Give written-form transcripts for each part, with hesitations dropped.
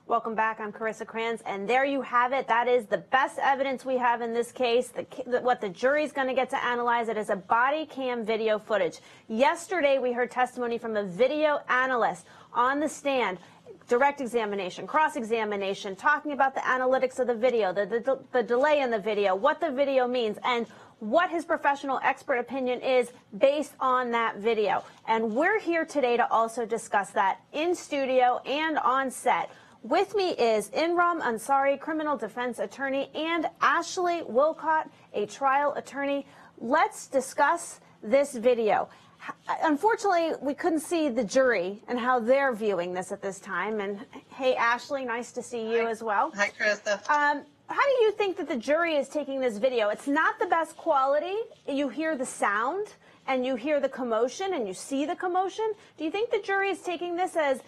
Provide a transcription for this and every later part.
Welcome back. I'm Carissa Kranz, and there you have it. That is the best evidence we have in this case. What the jury's going to get to analyze, it is a body cam video footage. Yesterday, we heard testimony from a video analyst on the stand. Direct examination, cross-examination, talking about the analytics of the video, the delay in the video, what the video means, and what his professional expert opinion is based on that video. And we're here today to also discuss that in studio and on set. With me is Imran Ansari, criminal defense attorney, and Ashley Willcott, a trial attorney. Let's discuss this video. Unfortunately, we couldn't see the jury and how they're viewing this at this time. And hey, Ashley, nice to see you as well. Hi, Carissa. How do you think that the jury is taking this video? It's not the best quality. You hear the sound and you hear the commotion and you see the commotion. Do you think the jury is taking this as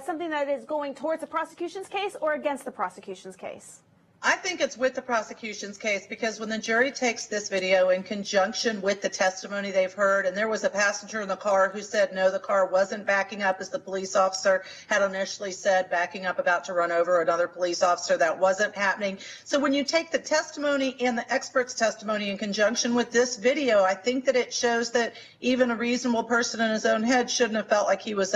something that is going towards the prosecution's case or against the prosecution's case? I think it's with the prosecution's case, because when the jury takes this video in conjunction with the testimony they've heard, and there was a passenger in the car who said no, the car wasn't backing up as the police officer had initially said, backing up about to run over another police officer. That wasn't happening. So when you take the testimony and the expert's testimony in conjunction with this video, I think that it shows that even a reasonable person in his own head shouldn't have felt like he was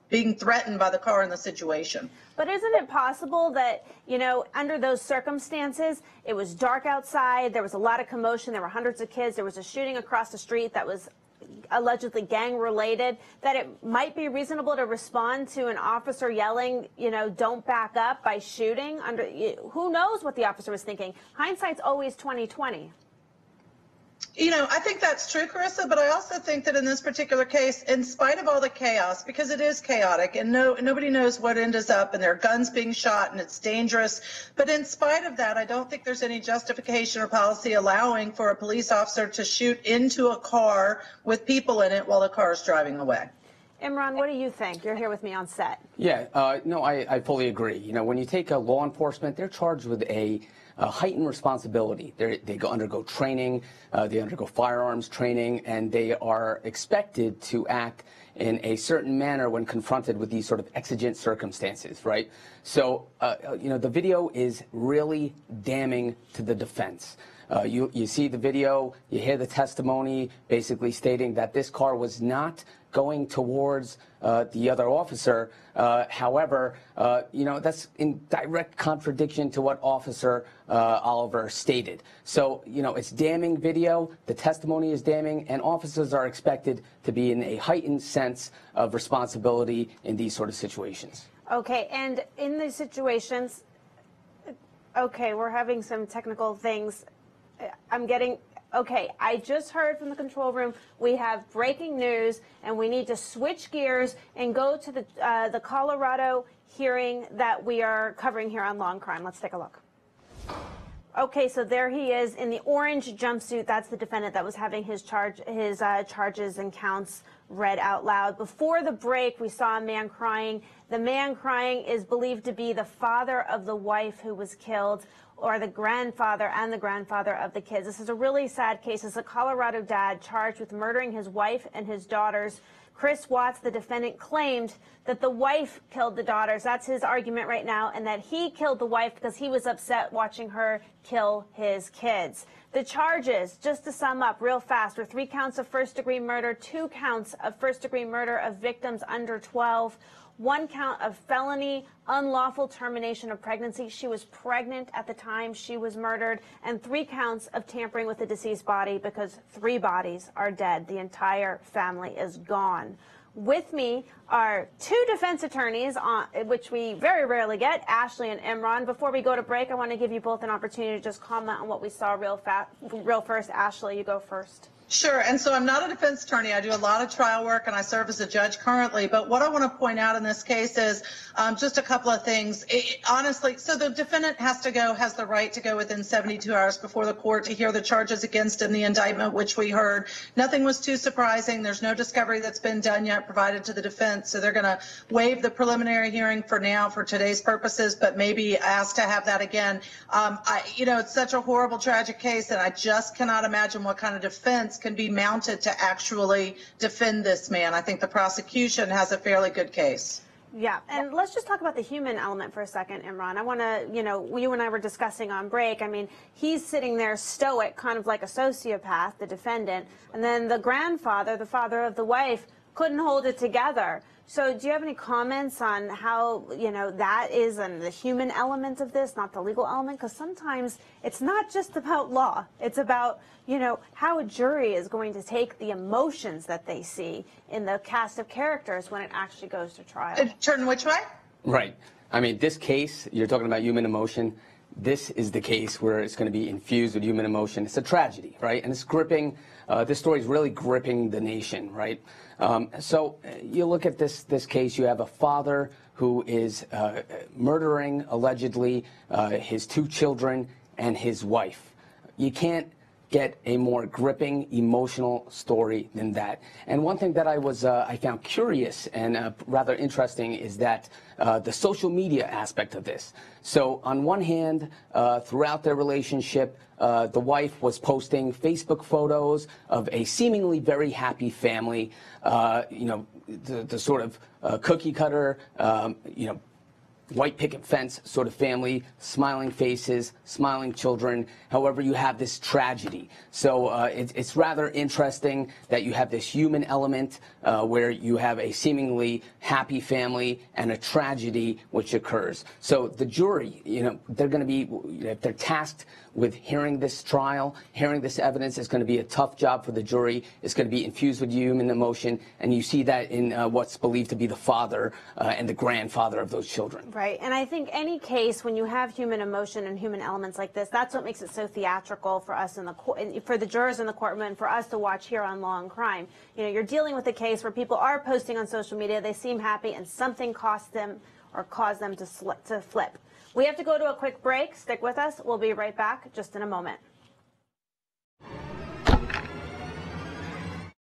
being threatened by the car in the situation. But isn't it possible that, you know, under those circumstances, it was dark outside, there was a lot of commotion, there were hundreds of kids, there was a shooting across the street that was allegedly gang-related, that it might be reasonable to respond to an officer yelling, you know, don't back up by shooting? Who knows what the officer was thinking? Hindsight's always 20/20. You know, I think that's true, Carissa, but I also think that in this particular case, in spite of all the chaos, because it is chaotic and nobody knows what ends up, and there are guns being shot and it's dangerous, but in spite of that, I don't think there's any justification or policy allowing for a police officer to shoot into a car with people in it while the car is driving away. Imran, what do you think? You're here with me on set. Yeah, no, I fully agree. You know, when you take a law enforcement, they're charged with a heightened responsibility. They undergo training, they undergo firearms training, and they are expected to act in a certain manner when confronted with these sort of exigent circumstances, right? So, you know, the video is really damning to the defense. You see the video, you hear the testimony basically stating that this car was not going towards the other officer. However, you know, that's in direct contradiction to what Officer Oliver stated. So, you know, it's damning video, the testimony is damning, and officers are expected to be in a heightened sense of responsibility in these sort of situations. Okay, and in these situations, okay, we're having some technical things. Okay, I just heard from the control room we have breaking news, and we need to switch gears and go to the Colorado hearing that we are covering here on Law&Crime. Let's take a look. Okay, so there he is in the orange jumpsuit. That's the defendant that was having his charges and counts read out loud. Before the break, we saw a man crying. The man crying is believed to be the father of the wife who was killed, or the grandfather and the grandfather of the kids. This is a really sad case. It's a Colorado dad charged with murdering his wife and his daughters. Chris Watts, the defendant, claimed that the wife killed the daughters. That's his argument right now, and that he killed the wife because he was upset watching her kill his kids. The charges, just to sum up real fast, were 3 counts of first-degree murder, 2 counts of first-degree murder of victims under 12, 1 count of felony unlawful termination of pregnancy. She was pregnant at the time she was murdered, and 3 counts of tampering with the deceased body, because 3 bodies are dead. The entire family is gone. With me are 2 defense attorneys, which we very rarely get, Ashley and Imran. Before we go to break, I want to give you both an opportunity to just comment on what we saw real first. Ashley, you go first. Sure. And so I'm not a defense attorney. I do a lot of trial work, and I serve as a judge currently. But what I want to point out in this case is just a couple of things. Honestly, so the defendant has the right to go within 72 hours before the court to hear the charges against him, the indictment, which we heard. Nothing was too surprising. There's no discovery that's been done yet provided to the defense. So they're going to waive the preliminary hearing for now for today's purposes, but maybe ask to have that again. You know, it's such a horrible, tragic case, and I just cannot imagine what kind of defense can be mounted to actually defend this man. I think the prosecution has a fairly good case. Yeah, and let's just talk about the human element for a second, Imran. I want to, you and I were discussing on break. I mean, he's sitting there stoic, kind of like a sociopath, the defendant, and then the grandfather, the father of the wife, couldn't hold it together. So do you have any comments on how, that is and the human element of this, not the legal element? Because sometimes it's not just about law. It's about, how a jury is going to take the emotions that they see in the cast of characters when it actually goes to trial. Turn which way? Right. I mean, this case, you're talking about human emotion. This is the case where it's going to be infused with human emotion. It's a tragedy, right? And it's gripping. This story is really gripping the nation, right? So you look at this case. You have a father who is murdering, allegedly, his 2 children and his wife. You can't get a more gripping, emotional story than that. And one thing that I found curious and rather interesting is that the social media aspect of this. So on one hand, throughout their relationship, the wife was posting Facebook photos of a seemingly very happy family, the sort of cookie cutter, white picket fence sort of family, smiling faces, smiling children. However, you have this tragedy. So it's rather interesting that you have this human element where you have a seemingly happy family and a tragedy which occurs. So the jury, they're going to be, if they're tasked with hearing this trial, hearing this evidence, is going to be a tough job for the jury. It's going to be infused with human emotion, and you see that in what's believed to be the father and the grandfather of those children. Right, and I think any case when you have human emotion and human elements like this, that's what makes it so theatrical for us in the for the jurors in the courtroom and for us to watch here on Law and Crime. You're dealing with a case where people are posting on social media, they seem happy, and something cost them or caused them to flip. We have to go to a quick break. Stick with us. We'll be right back just in a moment.